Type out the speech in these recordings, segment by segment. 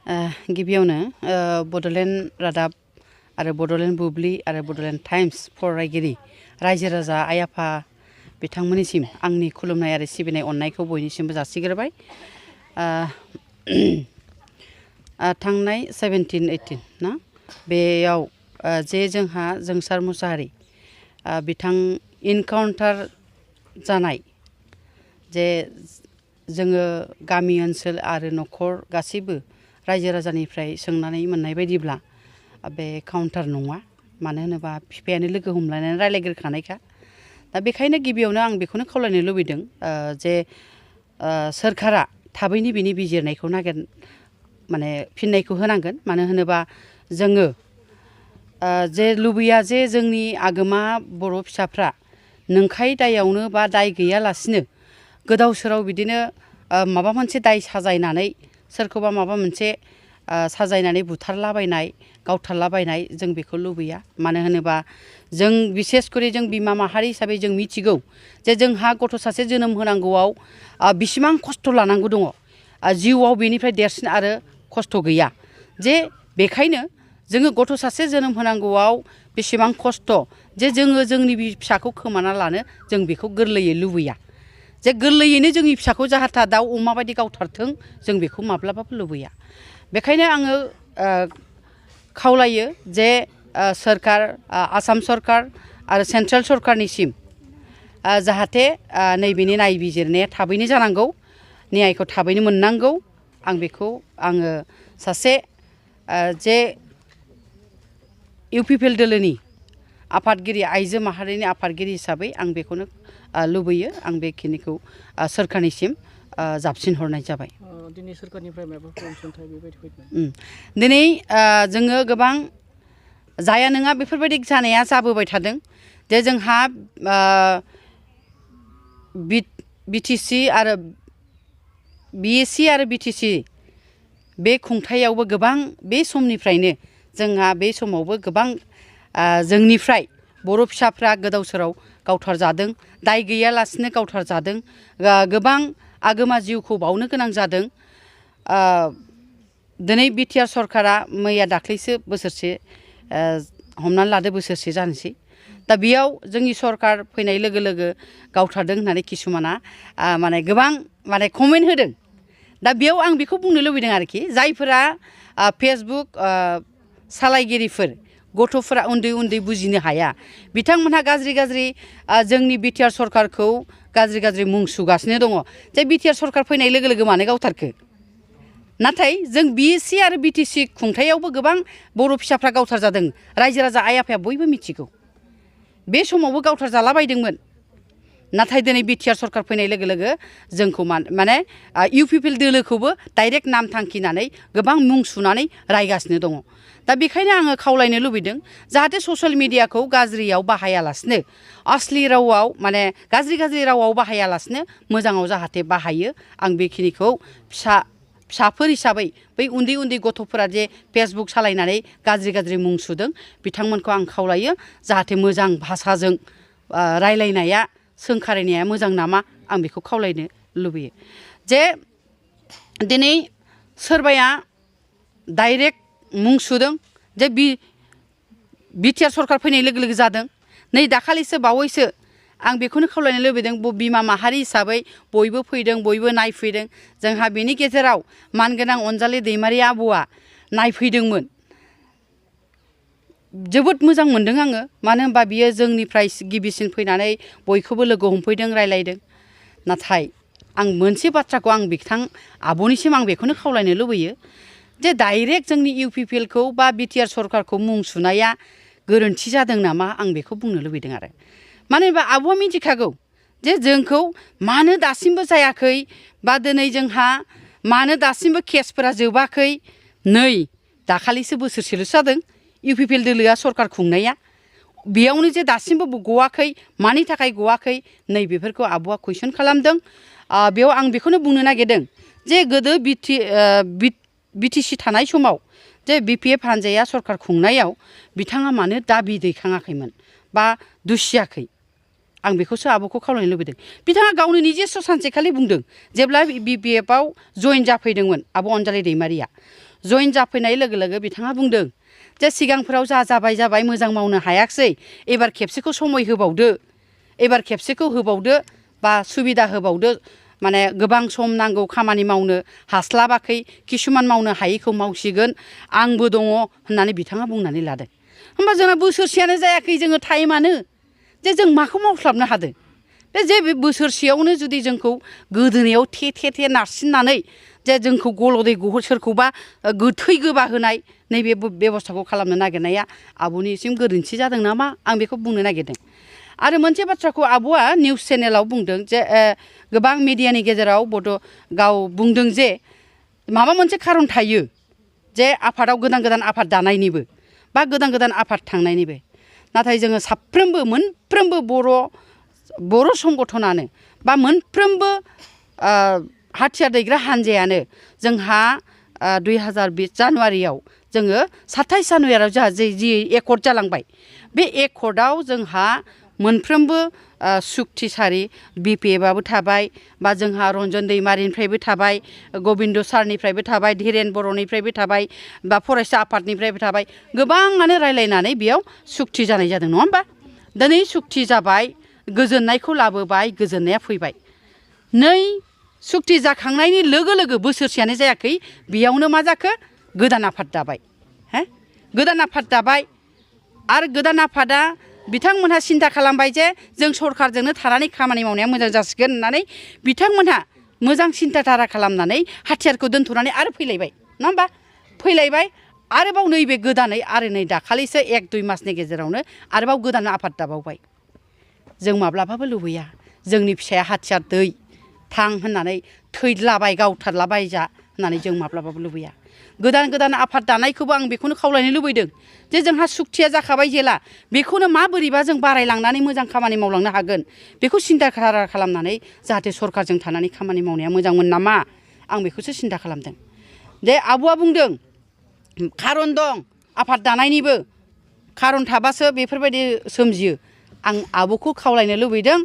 गिबियावनो बड'लेण्ड रादाब आरो बड'लेण्ड बुब्लि आरो बड'लेण्ड टाइम्स फरायगिरि रायजो राजा आइ आफा बिथांमोननिसिम आंनि खुलुमनाय आरो सिबिनाय अननायखौ बयनिसिमबो जासिग्रोबाय। थांनाय 17-18 ना बेयाव जे जोंहा जोंसार मुसाहारि बिथां इनकाउन्टार जानाय जे जोङो गामि ओनसोल आरो न'खर गासैबो रायजो राजानिफ्राय सोंनानै मोननाय बायदिब्ला बे काउन्टार नङा, मानो होनोबा बिफायानो लोगो हमलायनानै रायलायग्रोखानायखा। दा बेखायनो गिबियावनो आं बेखौनो खावलायनो लुबैदों जे सोरखारा थाबैनो बिनि बिजिरनायखौ माने फिननायखौ होनांगोन। मानो होनोबा जोङो जे लुबैया जे जोंनि आगोमा बर' फिसाफ्रा नंखाय दायावनो बा दाय गैयालासिनो गोदाव सोराव बिदिनो माबा मोनसे दाय साजायनानै सोरखौबा माबा मोनसे साजायनानै बुथारलाबायनाय गावथारलाबायनाय जों बेखौ लुबैया। मानो होनोबा जों बिसेसकरि जों बिमा माहारि हिसाबै जों मिथिगौ जे जोंहा गथ' सासे जोनोम होनांगौआव बेसेबां खस्थ' लानांगौ दङ। जिउआव बेनिफ्राय देरसिन आरो खस्थ' गैया। जे बेखायनो जोङो गथ' सासे जोनोम होनांगौआव बेसेबां खस्थ' जे जोङो जोंनि फिसाखौ खोमाना लानो जों बेखौ गोरलैयै लुबैया। जे गोरलैयैनो जोंनि फिसाखौ जाहाथा दाउ अमा बायदि गावथारथों जों बेखौ माब्लाबाबो लुबैया। बेखायनो आङो खावलायो जे सोरखार आसाम सरखार आरो सेन्ट्रेल सरखारनिसिम जाहाथे नैबेनि नायबिजिरनाया थाबैनो जानांगौ, न्यायखौ थाबैनो मोननांगौ। आं बेखौ आङो सासे जे इउपिपिएल दोलोनि आफादगिरि आइजो माहारिनि आफादगिरि हिसाबै आं बेखौनो लुबैयो। आं बेखिनिखौ सोरखारनिसिम जाबसिनहरनाय जाबाय। दिनै सोरखारनिफ्राय माबाफोर अनसुंथाइ बेबायदि फैदों? दिनै जोङो गोबां जाया नङा बेफोरबायदि जानाया जाबोबाय थादों। जे जोंहा बिटिसि आरो बिएसि आरो बिटिसि बे खुंथायावबो गोबां बे समनिफ्रायनो जोंहा बे समावबो गोबां जोंनिफ्राय बर' फिसाफ्रा गोदाव सोराव गावथार जादों, दाय गैयालासिनो गावथार जादों, गोबां आगोमा जिउखौ बावनो गोनां जादों। दिनै बिटिआर सरकारा मैया दाख्लैसो बोसोरसे हमनानै लादो बोसोरसे जानोसै। दा बेयाव जोंनि सरकार फैनाय लोगो लोगो गावथारदों होननानै किसुमाना माने गोबां माने कमेन्ट होदों। दा बेयाव आं बेखौ बुंनो लुबैदों आरोखि जायफोरा फेसबुक सालायगिरिफोर गथ'फोरा उन्दै उन्दै बुजिनो हाया, बिथांमोनहा गाज्रि गाज्रि जोंनि बिटिआर सरकारखौ गाज्रि गाज्रि मुं सुगासिनो दङ। जे बिटिआर सरकार फैनाय लोगो लोगो मानो गावथारखो? नाथाय जों बिएसि आरो बिटिसि खुंथायावबो गोबां बर' फिसाफ्रा गावथार जादों। रायजो राजा आइ आफाया बयबो मिथिगौ। बे समावबो गावथार जालाबायदोंमोन। नाथाय दिनै बिटिआर सरकार फैनाय लोगो लोगो जोंखौ माने इउपिपिएल दोलोखौबो डाइरेक्ट नाम थांखिनानै गोबां मुं सुनानै रायगासिनो दङ। दा बेखायनो आङो खावलायनो लुबैदों जाहाथे ससियेल मिडियाखौ गाज्रियाव बाहायालासिनो असलि रावाव माने गाज्रि रावाव बाहायालासिनो मोजाङाव जाहाथे बाहायो। आं बेखिनिखौ फिसाफोर हिसाबै बै उन्दै उन्दै गथ'फोरा जे फेसबुक सालायनानै गाज्रि मुं सुदों बिथांमोनखौ आं खावलायो जाहाथे मोजां भाषाजों रायलायनाया सोंखारिनाया मोजां नामा आं बेखौ खावलायनो लुबैयो। जे दिनै सोरबाया डाइरेक्ट मुं सुदों जे बिटिआर सरकार फैनाय लोगो लोगो जादों। नै दाखालिसो बावैसो आं बेखौनो खावलायनो लुबैदों बिमा माहारि हिसाबै बयबो फैदों, बयबो नायफैदों। जोंहा बेनि गेजेराव मानगोनां अनजालि दैमारि आब'आ नायफैदोंमोन। जोबोद मोजां मोनदों आङो, मानो होनबा बियो जोंनिफ्राय गिबिसिन फैनानै बयखौबो लोगो हमफैदों, रायलायदों। नाथाय आं मोनसे बाथ्राखौ आं बिथां आब'निसिम आं बेखौनो खावलायनो लुबैयो जे डाइरेक्ट जोंनि इउपिपिएलखौ बा बिटिआर सरकारखौ मुं सुनाया गोरोन्थि जादों नामा आं बेखौ बुंनो लुबैदों आरो। मानो होनबा आब'आ मिथिखागौ जे जोंखौ मानो दासिमबो जायाखै बा दिनै जोंहा मानो दासिमबो केसफोरा जोबाखै। नै दाखालिसो बोसोरसेल'सो जादों इउपिपिएल दोलोआ सरकार खुंनाया, बेयावनो जे दासिमबो गवाखै, मानि थाखाय गवाखै नै बेफोरखौ आब'आ कुइसन खालामदों। बेयाव आं बेखौनो बुंनो नागिरदों जे गोदो बिटिसि थानाय समाव जे बिपिएफ हानजाया सरकार खुंनायाव बिथाङा मानो दाबि दैखाङाखैमोन बा दुसियाखै? आं बेखौसो आब'खौ खावलायनो लुबैदों। बिथाङा गावनो निजेस्व सानसेखालि बुंदों जेब्ला बिपिएफआव जइन जाफैदोंमोन आब' अनजालि दैमारिया। जइन जाफैनाय लोगो लोगो बिथाङा बुंदों जे सिगांफोराव जाबाय मोजां मावनो हायाखिसै एबार खेबसेखौ समय होबावदो एबार खेबसेखौ होबावदो बा सुबिदा होबावदो माने गोबां सम नांगौ खामानि मावनो हास्लाबाखै किसुमान मावनो हायैखौ मावसिगोन आंबो दङ होननानै बिथाङा बुंनानै लादों होमबा जोंना बोसोरसेयानो जायाखै जोङो टाइमानो जे जों माखौ मावस्लाबनो हादों बे बोसोरसेयावनो जुदि जोंखौ गोदोनायाव थे नारसिननानै जे जोंखौ गलदै सोरखौबा गोथै गोबा होनाय नैबे बेबस्थाखौ खालामनो नागिरनाया आब'निसिम गोरोन्थि जादों नामा आं बेखौ बुंनो नागिरदों आरो मोनसे बाथ्राखौ आब'आ निउस चेनेलाव बुंदों जे गोबां मिडियानि गेजेराव गाव बुंदों जे माबा मोनसे खारन थायो जे आफादाव गोदान आफाद दानायनिबो बा गोदान आफाद थांनायनिबो नाथाय जोङो साफ्रोमबो मोनफ्रोमबो बर' संगठनानो बा मोनफ्रोमबो हाथियार दैग्रा हानजायानो जोंहा 2020 जानुवारियाव जोङो 27 जानुवारियाव जोंहा जि एकर्ड जालांबाय बे एकर्डआव जोंहा मोनफ्रोमबो सुक्तिसारि बिपिएफआबो थाबाय बा जोंहा रन्जन दैमारिनिफ्रायबो थाबाय गबिन्द सारनिफ्रायबो थाबाय धीरेन बर'निफ्रायबो थाबाय बा फरायसा आफादनिफ्रायबो थाबाय गोबाङानो रायलायनानै बेयाव सुक्ति जानाय जादों नङा होमबा दिनै सुक्ति जाबाय गोजोननायखौ लाबोबाय गोजोननाया फैबाय नै सुक्ति जाखांनायनि लोगो लोगो बोसोरसेयानो जायाखै बेयावनो मा जाखो गोदान आफाद दाबाय गोदान आफाद दाबाय आरो गोदान आफादा बिथांमोनहा सिन्था खालामबाय जे जों सरकारजोंनो थानानै खामानि मावनाया मोजां जासिगोन होननानै बिथांमोनहा मोजां सिन्था धारा खालामनानै हाथियारखौ दोनथ'नानै आरो फैलायबाय नङा होमबा फैलायबाय आरोबाव नैबे गोदानै आरो नै दाखालिसो 1-2 मासनि गेजेरावनो आरोबाव गोदान आफाद दाबावबाय जों माब्लाबाबो लुबैया जोंनि फिसाया हाथियार दै थां होननानै थैलाबाय गावथारलाबाय जा होननानै जों माब्लाबाबो लुबैया गोदान आफाद दानायखौबो आं बेखौनो खावलायनो लुबैदों जे जोंहा सुक्तिया जाखाबाय जेला बेखौनो माबोरैबा जों बारायलांनानै मोजां खामानि मावलांनो हागोन बेखौ सिन्था खालामनानै जाहाथे सरकारजों थानानै खामानि मावनाया मोजांमोन नामा आं बेखौसो सिन्था खालामदों जे आब'आ बुंदों खारन दं आफाद दानायनिबो खारन थाबासो बेफोरबायदि सोमजियो आं आब'खौ खावलायनो लुबैदों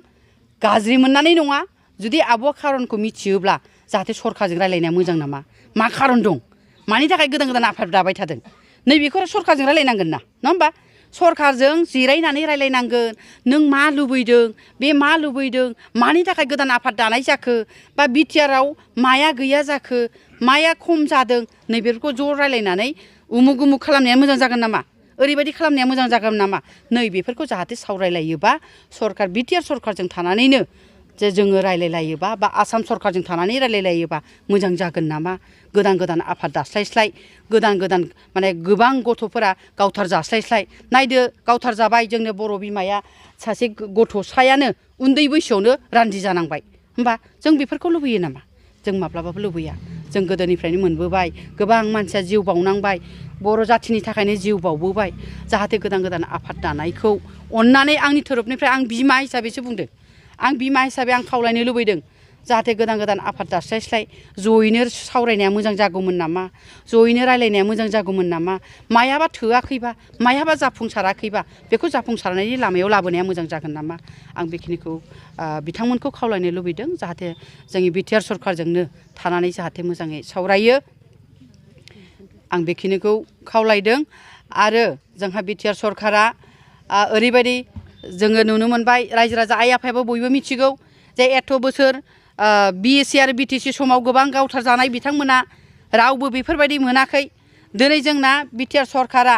गाज्रि मोननानै नङा जुदि आब'आ खारनखौ मिथियोब्ला जाहाथे सरकारजों रायलायनाया मोजां नामा मा खारन दं मानि थाखाय गोदान आफाद दाबाय थादों नैबेखौ सरकारजों रायलायनांगोन ना नङा होमबा सरकारजों जिरायनानै रायलायनांगोन नों मा लुबैदों बे मा लुबैदों मानि थाखाय गोदान आफाद दानाय जाखो बा बिटिआरआव माया गैया जाखो माया खम जादों नैबेफोरखौ ज' रायलायनानै उमुग खालामनाया मोजां जागोन नामा ओरैबायदि खालामनाया मोजां जागोन नामा नै बेफोरखौ जाहाथे सावरायलायोबा सरकार बिटिआर सरकारजों थानानैनो जे जोङो रायलायलायोबा बा आसाम सरकारजों थानानै रायलायलायोबा मोजां जागोन नामा गोदान आफाद दास्लायस्लाय गोदान माने गोबां गथ'फोरा गावथार जास्लायस्लाय नायदो गावथार जाबाय जोंनो बर' बिमाया सासे गथ'सायानो उन्दै बैसोआवनो रान्दि जानांबाय होमबा जों बेफोरखौ लुबैयो नामा जों माब्लाबाबो लुबैया जों गोदोनिफ्रायनो मोनबोबाय गोबां मानसिया जिउ बावनांबाय बर' जाथिनि थाखायनो जिउ बावबोबाय जाहाथे गोदान आफाद दानायखौ अननानै आंनि थोरोबनिफ्राय आं बिमा हिसाबैसो बुंदों आं बिमा हिसाबै आं खावलायनो लुबैदों जाहाथे गोदान आफाद दास्लायस्लाय जयैनो सावरायनाया मोजां जागौमोन नामा जयैनो रायलायनाया मोजां जागौमोन नामा मायाबा थोआखैबा मायाबा जाफुंसाराखैबा बेखौ जाफुंसारनायनि लामायाव लाबोनाया मोजां जागोन नामा आं बेखिनिखौ बिथांमोनखौ खावलायनो लुबैदों जाहाथे जोंनि बिटिआर सरकारजोंनो थानानै जाहाथे मोजाङै सावरायो आं बेखिनिखौ खावलायदों आरो जोंहा बिटिआर सरकारा ओरैबायदि जोङो नुनो मोनबाय रायजो राजा आइ आफायाबो बयबो मिथिगौ जे एथ' बोसोर बिएसि आरो बिटिसि समाव गोबां गावथार जानाय बिथांमोना रावबो बेफोरबायदि मोनाखै दिनै जोंना बिटिआर सरकारा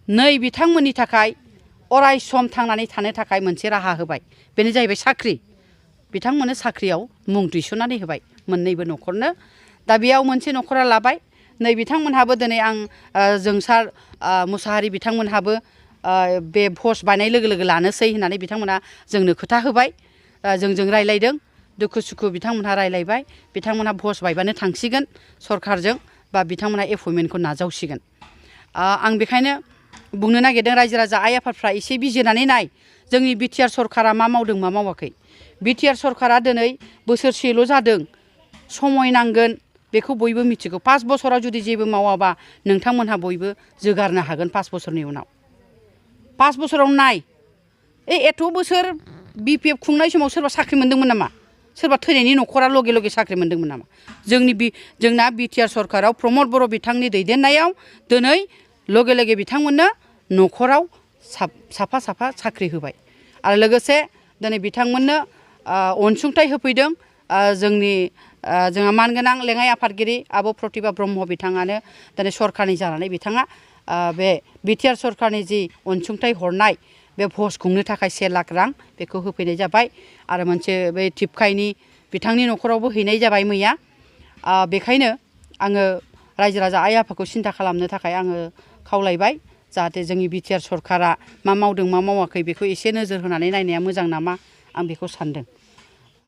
नै बिथांमोननि थाखाय अराय सम थांनानै थानो थाखाय मोनसे राहा होबाय बेनो जाहैबाय साख्रि बिथांमोननो साख्रियाव मुं थिसननानै होबाय मोननैबो न'खरनो दा बेयाव मोनसे न'खरा लाबाय नै बिथांमोनहाबो दिनै आं जोंसार मुसाहारि बिथांमोनहाबो बे पस्ट बायनाय लोगो लोगो लानोसै होननानै बिथांमोना जोंनो खोथा होबाय जोंजों रायलायदों दुखु सुखु बिथांमोनहा रायलायबाय बिथांमोनहा पस्ट बायबानो थांसिगोन सरकारजों बा बिथांमोनहा एपइन्टमेन्टखौ नाजावसिगोन आं बेखायनो बुंनो नागिरदों रायजो राजा आइ आफादफ्रा एसे बिजिरनानै नाय जोंनि बिटिआर सरकारा मा मावदों मा मावाखै बिटिआर सरकारा दिनै बोसोरसेल' जादों समय नांगोन बेखौ बयबो मिथिगौ 5 बोसोराव जुदि जेबो मावाबा नोंथांमोनहा बयबो जोगारनो हागोन 5 बोसोरनि उनाव 5 बोसोराव नाय एथ' बोसोर बिपिएफ खुंनाय समाव सोरबा साख्रि मोन्दोंमोन नामा सोरबा थैनायनि न'खरा लगे लगे साख्रि मोन्दोंमोन नामा जोंना बिटिआर सरकाराव प्रमद बर' बिथांनि दैदेननायाव दिनै लगे लगे बिथांमोननो न'खराव साफा साख्रि होबाय आरो लोगोसे दिनै बिथांमोननो अनसुंथाइ होफैदों जोंहा मानगोनां लेङाइ आफादगिरि आब' प्रतिभा ब्रह्म बिथाङानो दिनै सरकारनि जानानै बिथाङा बे बिटिआर सरकारनि जि अनसुंथाइ हरनाय बे भज खुंनो थाखाय 1 लाख रां बेखौ होफैनाय जाबाय आरो मोनसे बे टिपकाइनि बिथांनि न'खरावबो हैनाय जाबाय मैया बेखायनो आङो रायजो राजा आइ आफाखौ सिन्था खालामनो थाखाय आङो खावलायबाय जाहाथे जोंनि बिटिआर सरकारा मा मावदों मा मावाखै बेखौ एसे नोजोर होनानै नायनाया मोजां नामा आं बेखौ सानदों।